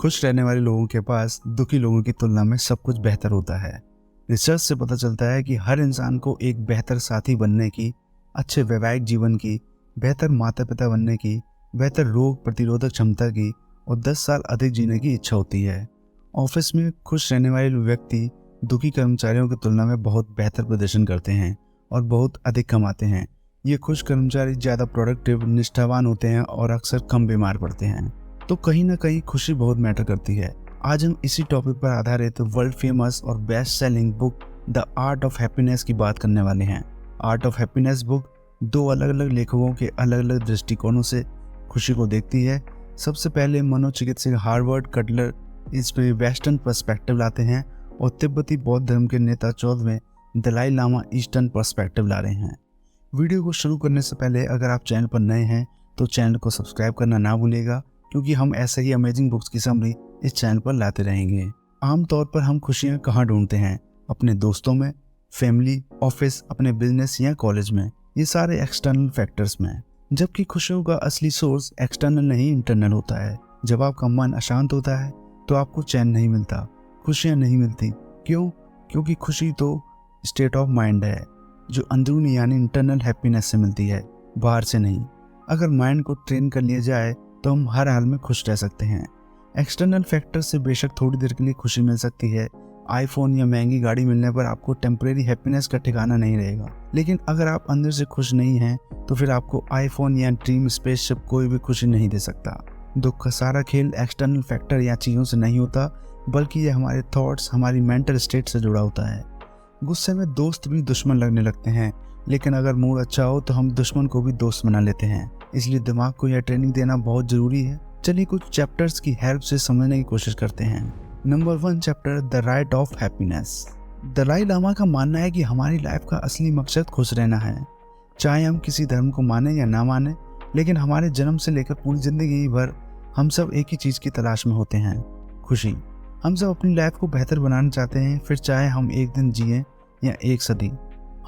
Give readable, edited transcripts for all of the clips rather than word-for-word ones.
खुश रहने वाले लोगों के पास दुखी लोगों की तुलना में सब कुछ बेहतर होता है। रिसर्च से पता चलता है कि हर इंसान को एक बेहतर साथी बनने की, अच्छे वैवाहिक जीवन की, बेहतर माता पिता बनने की, बेहतर रोग प्रतिरोधक क्षमता की और 10 साल अधिक जीने की इच्छा होती है। ऑफिस में खुश रहने वाले व्यक्ति दुखी कर्मचारियों की तुलना में बहुत बेहतर प्रदर्शन करते हैं और बहुत अधिक कमाते हैं। ये खुश कर्मचारी ज़्यादा प्रोडक्टिव, निष्ठावान होते हैं और अक्सर कम बीमार पड़ते हैं। तो कहीं ना कहीं खुशी बहुत मैटर करती है। आज हम इसी टॉपिक पर आधारित वर्ल्ड फेमस और best selling book the art of happiness की बात करने वाले हैं। आर्ट ऑफ हैप्पीनेस बुक दो अलग अलग लेखकों के अलग अलग दृष्टिकोणों से खुशी को देखती है। सबसे पहले मनोचिकित्सक हार्वर्ड कटलर इस पर वेस्टर्न पर्सपेक्टिव लाते हैं और तिब्बती बौद्ध धर्म के नेता 14वें दलाई लामा ईस्टर्न पर्सपेक्टिव ला रहे हैं। वीडियो को शुरू करने से पहले अगर आप चैनल पर नए हैं तो चैनल को सब्सक्राइब करना ना भूलिएगा, क्योंकि हम ऐसे ही अमेजिंग बुक्स की समरी इस चैनल पर लाते रहेंगे। आमतौर पर हम खुशियाँ कहाँ ढूंढते हैं? अपने दोस्तों में, फैमिली, ऑफिस, अपने बिजनेस या कॉलेज में, ये सारे एक्सटर्नल फैक्टर्स में। जबकि खुशियों का असली सोर्स एक्सटर्नल नहीं इंटरनल होता है। जब आपका मन अशांत होता है तो आपको चैन नहीं मिलता, खुशियाँ नहीं मिलती। क्यों? क्योंकि खुशी तो स्टेट ऑफ माइंड है जो अंदरूनी यानी इंटरनल हैप्पीनेस से मिलती है, बाहर से नहीं। अगर माइंड को ट्रेन कर लिया जाए तो हम हर हाल में खुश रह सकते हैं। एक्सटर्नल फैक्टर से बेशक थोड़ी देर के लिए खुशी मिल सकती है। आईफोन या महंगी गाड़ी मिलने पर आपको टेम्परेरी हैप्पीनेस का ठिकाना नहीं रहेगा, लेकिन अगर आप अंदर से खुश नहीं हैं तो फिर आपको आईफोन या ड्रीम स्पेसशिप कोई भी खुशी नहीं दे सकता। दुख का सारा खेल एक्सटर्नल फैक्टर या चीज़ों से नहीं होता, बल्कि ये हमारे थॉट्स, हमारी मेंटल स्टेट से जुड़ा होता है। गुस्से में दोस्त भी दुश्मन लगने लगते हैं, लेकिन अगर मूड अच्छा हो तो हम दुश्मन को भी दोस्त बना लेते हैं। इसलिए दिमाग को यह ट्रेनिंग देना बहुत जरूरी है। चलिए कुछ चैप्टर्स की हेल्प से समझने की कोशिश करते हैं। Number 1 chapter, the right of happiness. Dalai Lama का मानना है कि हमारी लाइफ का असली मकसद खुश रहना है। चाहे हम किसी धर्म को माने या ना माने, लेकिन हमारे जन्म से लेकर पूरी जिंदगी भर हम सब एक ही चीज़ की तलाश में होते हैं, खुशी। हम सब अपनी लाइफ को बेहतर बनाना चाहते हैं, फिर चाहे हम एक दिन जिए या एक सदी।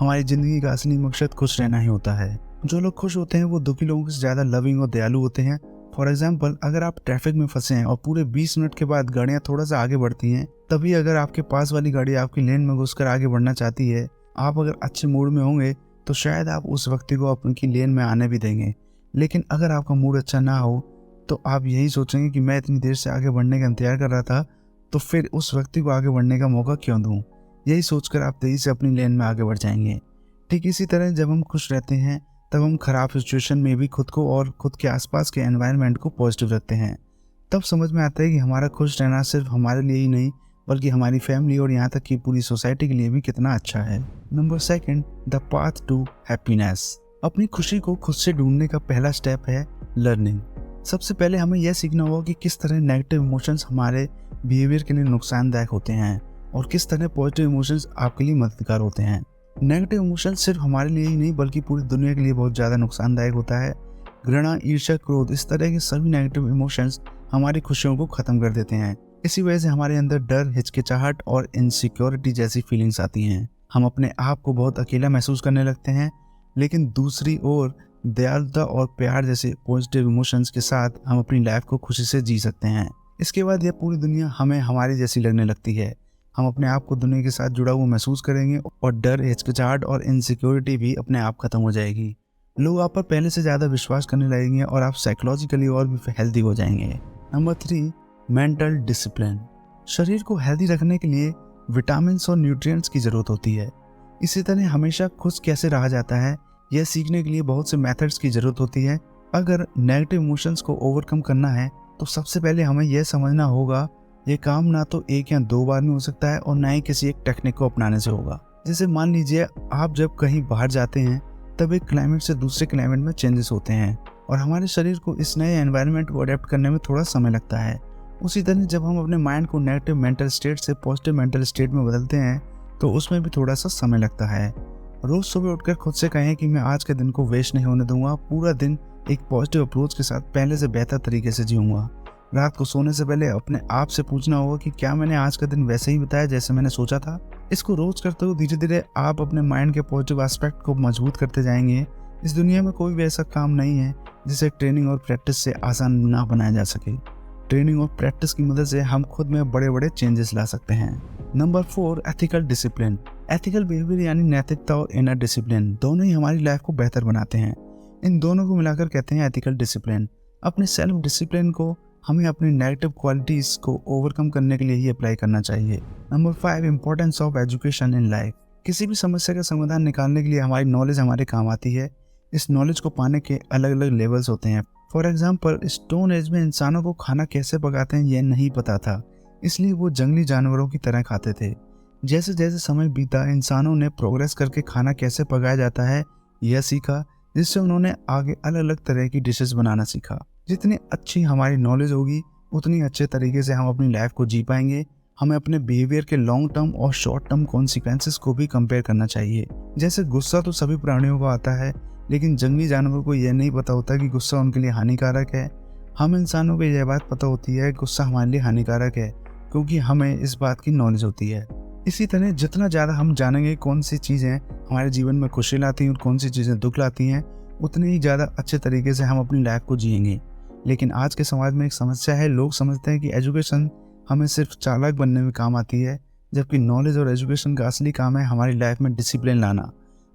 हमारी ज़िंदगी का असली मकसद खुश रहना ही होता है। जो लोग खुश होते हैं वो दुखी लोगों से ज़्यादा लविंग और दयालु होते हैं। फॉर एग्जाम्पल, अगर आप ट्रैफिक में फंसे हैं और पूरे 20 मिनट के बाद गाड़ियाँ थोड़ा सा आगे बढ़ती हैं, तभी अगर आपके पास वाली गाड़ी आपकी लेन में घुसकर आगे बढ़ना चाहती है, आप अगर अच्छे मूड में होंगे तो शायद आप उस व्यक्ति को अपनी लेन में आने भी देंगे। लेकिन अगर आपका मूड अच्छा ना हो तो आप यही सोचेंगे कि मैं इतनी देर से आगे बढ़ने का इंतजार कर रहा था, तो फिर उस व्यक्ति को आगे बढ़ने का मौका क्यों दूँ। यही सोचकर आप तेज़ी से अपनी लेन में आगे बढ़ जाएंगे। ठीक इसी तरह जब हम खुश रहते हैं तब हम खराब सिचुएशन में भी खुद को और खुद के आसपास के एनवायरनमेंट को पॉजिटिव रखते हैं। तब समझ में आता है कि हमारा खुश रहना सिर्फ हमारे लिए ही नहीं, बल्कि हमारी फैमिली और यहाँ तक कि पूरी सोसाइटी के लिए भी कितना अच्छा है। Number 2, the path to happiness. अपनी खुशी को खुद से ढूंढने का पहला स्टेप है लर्निंग। सबसे पहले हमें यह सीखना होगा कि किस तरह नेगेटिव इमोशंस हमारे बिहेवियर के लिए नुकसानदायक होते हैं और किस तरह पॉजिटिव इमोशंस आपके लिए मददगार होते हैं। नेगेटिव इमोशंस सिर्फ हमारे लिए ही नहीं बल्कि पूरी दुनिया के लिए बहुत ज़्यादा नुकसानदायक होता है। घृणा, ईर्ष्या, क्रोध, इस तरह के सभी नेगेटिव इमोशंस हमारी खुशियों को ख़त्म कर देते हैं। इसी वजह से हमारे अंदर डर, हिचकिचाहट और इनसिक्योरिटी जैसी फीलिंग्स आती हैं। हम अपने आप को बहुत अकेला महसूस करने लगते हैं। लेकिन दूसरी ओर दयालुता और प्यार जैसे पॉजिटिव इमोशंस के साथ हम अपनी लाइफ को खुशी से जी सकते हैं। इसके बाद यह पूरी दुनिया हमें हमारी जैसी लगने लगती है। हम अपने आप को दुनिया के साथ जुड़ा हुआ महसूस करेंगे और डर, हिचकिचाहट और इनसिक्योरिटी भी अपने आप खत्म हो जाएगी। लोग आप पर पहले से ज़्यादा विश्वास करने लगेंगे और आप साइकोलॉजिकली और भी हेल्दी हो जाएंगे। Number 3, mental discipline. शरीर को हेल्दी रखने के लिए विटामिन और न्यूट्रिएंट्स की ज़रूरत होती है। इसी तरह हमेशा खुश कैसे रहा जाता है, यह सीखने के लिए बहुत से मेथड्स की ज़रूरत होती है। अगर नेगेटिव इमोशंस को ओवरकम करना है तो सबसे पहले हमें यह समझना होगा ये काम ना तो 1 या 2 बार में हो सकता है और ना ही किसी एक टेक्निक को अपनाने से होगा। जैसे मान लीजिए आप जब कहीं बाहर जाते हैं तब एक क्लाइमेट से दूसरे क्लाइमेट में चेंजेस होते हैं और हमारे शरीर को इस नए एनवायरनमेंट को अडेप्ट करने में थोड़ा समय लगता है। उसी तरह जब हम अपने माइंड को नेगेटिव मेंटल स्टेट से पॉजिटिव मेंटल स्टेट में बदलते हैं तो उसमें भी थोड़ा सा समय लगता है। रोज़ सुबह उठकर खुद से कहें कि मैं आज के दिन को वेस्ट नहीं होने दूंगा, पूरा दिन एक पॉजिटिव अप्रोच के साथ पहले से बेहतर तरीके से जीऊँगा। रात को सोने से पहले अपने आप से पूछना होगा कि क्या मैंने आज का दिन वैसे ही बिताया जैसे मैंने सोचा था। इसको रोज करते हुए धीरे धीरे आप अपने माइंड के पॉजिटिव एस्पेक्ट को मजबूत करते जाएंगे। इस दुनिया में कोई भी ऐसा काम नहीं है जिसे ट्रेनिंग और प्रैक्टिस से आसान ना बनाया जा सके। ट्रेनिंग और प्रैक्टिस की मदद से हम खुद में बड़े बड़े चेंजेस ला सकते हैं। Number 4, ethical discipline. Ethical behaviour यानी नैतिकता और इनर डिसिप्लिन दोनों ही हमारी लाइफ को बेहतर बनाते हैं। इन दोनों को मिलाकर कहते हैं एथिकल डिसिप्लिन। अपने सेल्फ डिसिप्लिन को हमें अपनी नेगेटिव क्वालिटीज को ओवरकम करने के लिए ही अप्लाई करना चाहिए। Number 5, importance of education in life. किसी भी समस्या का समाधान निकालने के लिए हमारी नॉलेज हमारे काम आती है। इस नॉलेज को पाने के अलग अलग लेवल्स होते हैं। फॉर एग्जाम्पल, स्टोन एज में इंसानों को खाना कैसे पकाते हैं यह नहीं पता था, इसलिए वो जंगली जानवरों की तरह खाते थे। जैसे जैसे समय बीता, इंसानों ने प्रोग्रेस करके खाना कैसे पकाया जाता है यह सीखा, जिससे उन्होंने आगे अलग अलग तरह की डिशेस बनाना सीखा। जितनी अच्छी हमारी नॉलेज होगी उतनी अच्छे तरीके से हम अपनी लाइफ को जी पाएंगे। हमें अपने बिहेवियर के लॉन्ग टर्म और शॉर्ट टर्म कॉन्सिक्वेंसेस को भी कंपेयर करना चाहिए। जैसे गुस्सा तो सभी प्राणियों को आता है, लेकिन जंगली जानवरों को यह नहीं पता होता कि गुस्सा उनके लिए हानिकारक है। हम इंसानों को यह बात पता होती है कि गुस्सा हमारे लिए हानिकारक है, क्योंकि हमें इस बात की नॉलेज होती है। इसी तरह जितना ज़्यादा हम जानेंगे कौन सी चीज़ें हमारे जीवन में खुशी लाती हैं और कौन सी चीज़ें दुख लाती हैं, उतनी ही ज़्यादा अच्छे तरीके से हम अपनी लाइफ को जिएंगे। लेकिन आज के समाज में एक समस्या है, लोग समझते हैं कि एजुकेशन हमें सिर्फ चालाक बनने में काम आती है, जबकि नॉलेज और एजुकेशन का असली काम है हमारी लाइफ में डिसिप्लिन लाना।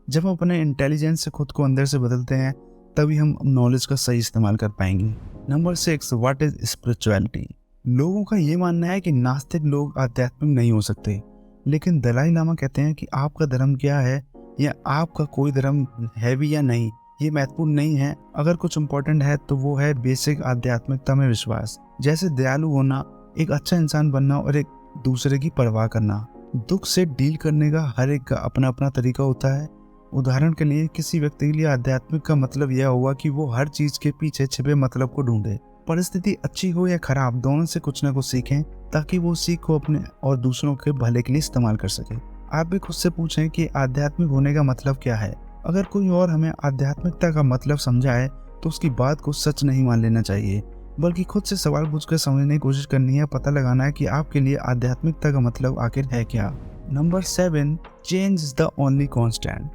जब हम अपने इंटेलिजेंस से खुद को अंदर से बदलते हैं, तभी हम नॉलेज का सही इस्तेमाल कर पाएंगे। Number 6, what is spirituality. लोगों का ये मानना है कि नास्तिक लोग आध्यात्मिक नहीं हो सकते, लेकिन दलाई लामा कहते हैं कि आपका धर्म क्या है या आपका कोई धर्म है भी या नहीं, ये महत्वपूर्ण नहीं है। अगर कुछ इम्पोर्टेंट है तो वो है बेसिक आध्यात्मिकता में विश्वास, जैसे दयालु होना, एक अच्छा इंसान बनना और एक दूसरे की परवाह करना। दुख से डील करने का हर एक का अपना अपना तरीका होता है। उदाहरण के लिए, किसी व्यक्ति के लिए आध्यात्मिक का मतलब यह होगा कि वो हर चीज के पीछे छिपे मतलब को ढूंढे। परिस्थिति अच्छी हो या खराब, दोनों से कुछ ना कुछ सीखें, ताकि वो सीख को अपने और दूसरों के भले के लिए इस्तेमाल कर सके। आप भी खुद से पूछें कि आध्यात्मिक होने का मतलब क्या है। अगर कोई और हमें आध्यात्मिकता का मतलब समझाए तो उसकी बात को सच नहीं मान लेना चाहिए, बल्कि खुद से सवाल पूछकर समझने की कोशिश करनी है, पता लगाना है कि आपके लिए आध्यात्मिकता का मतलब आखिर है क्या। Number 7, change is the only constant.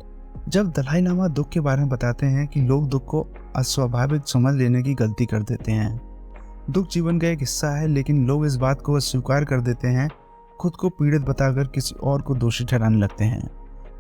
जब दलाई लामा दुख के बारे में बताते हैं कि लोग दुख को अस्वाभाविक समझ लेने की गलती कर देते हैं। दुख जीवन का एक हिस्सा है, लेकिन लोग इस बात को अस्वीकार कर देते हैं, खुद को पीड़ित बताकर किसी और को दोषी ठहराने लगते हैं,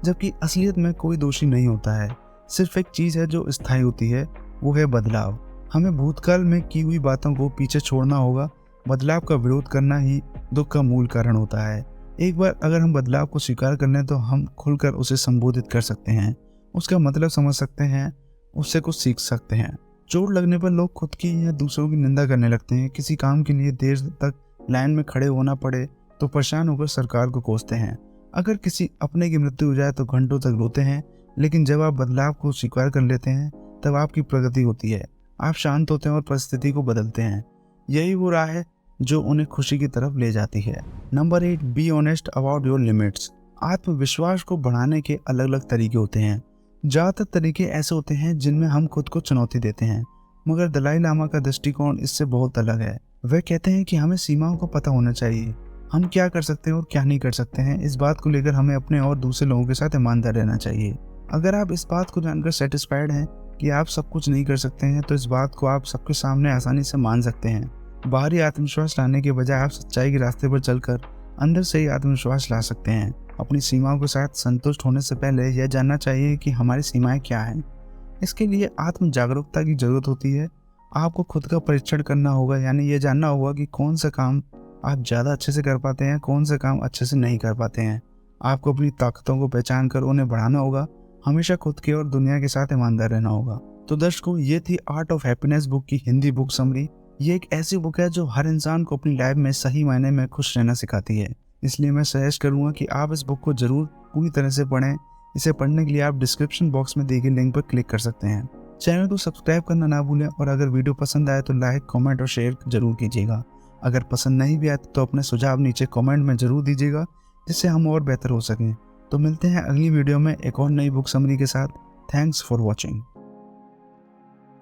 जबकि असलियत में कोई दोषी नहीं होता है। सिर्फ एक चीज़ है जो स्थायी होती है, वो है बदलाव। हमें भूतकाल में की हुई बातों को पीछे छोड़ना होगा। बदलाव का विरोध करना ही दुख का मूल कारण होता है। एक बार अगर हम बदलाव को स्वीकार कर लें तो हम खुलकर उसे संबोधित कर सकते हैं, उसका मतलब समझ सकते हैं, उससे कुछ सीख सकते हैं। चोट लगने पर लोग खुद की या दूसरों की निंदा करने लगते हैं। किसी काम के लिए देर तक लाइन में खड़े होना पड़े तो परेशान होकर सरकार को कोसते हैं। अगर किसी अपने की मृत्यु हो जाए तो घंटों तक रोते हैं। लेकिन जब आप बदलाव को स्वीकार कर लेते हैं तब आपकी प्रगति होती है। आप शांत होते हैं और परिस्थिति को बदलते हैं। यही वो राह है जो उन्हें खुशी की तरफ ले जाती है। Number 8, be honest about your limits. आत्मविश्वास को बढ़ाने के अलग अलग तरीके होते हैं। ज़्यादातर तरीके ऐसे होते हैं जिनमें हम खुद को चुनौती देते हैं, मगर दलाई लामा का दृष्टिकोण इससे बहुत अलग है। वे कहते हैं कि हमें सीमाओं का पता होना चाहिए, हम क्या कर सकते हैं और क्या नहीं कर सकते हैं। इस बात को लेकर हमें अपने और दूसरे लोगों के साथ ईमानदार रहना चाहिए। अगर आप इस बात को जानकर सेटिस्फाइड हैं कि आप सब कुछ नहीं कर सकते हैं, तो इस बात को आप सबके सामने आसानी से मान सकते हैं। बाहरी आत्मविश्वास लाने के बजाय आप सच्चाई के रास्ते पर चलकर अंदर से ही आत्मविश्वास ला सकते हैं। अपनी सीमाओं के साथ संतुष्ट होने से पहले यह जानना चाहिए कि हमारी सीमाएं क्या हैं। इसके लिए आत्म जागरूकता की जरूरत होती है। आपको खुद का परीक्षण करना होगा, यानी यह जानना होगा कि कौन सा काम आप ज़्यादा अच्छे से कर पाते हैं, कौन सा काम अच्छे से नहीं कर पाते हैं। आपको अपनी ताकतों को पहचान कर उन्हें बढ़ाना होगा। हमेशा खुद के और दुनिया के साथ ईमानदार रहना होगा। तो दर्शकों, ये थी आर्ट ऑफ हैप्पीनेस बुक की हिंदी बुक समरी। ये एक ऐसी बुक है जो हर इंसान को अपनी लाइफ में सही मायने में खुश रहना सिखाती है। इसलिए मैं सजेस्ट करूंगा कि आप इस बुक को जरूर पूरी तरह से पढ़ें। इसे पढ़ने के लिए आप डिस्क्रिप्शन बॉक्स में दी गई लिंक पर क्लिक कर सकते हैं। चैनल को सब्सक्राइब करना ना भूलें और अगर वीडियो पसंद आए तो लाइक, कमेंट और शेयर जरूर कीजिएगा। अगर पसंद नहीं भी आए तो अपने सुझाव नीचे कमेंट में जरूर दीजिएगा, जिससे हम और बेहतर हो सकें। तो मिलते हैं अगली वीडियो में एक और नई बुक समरी के साथ। Thanks for watching.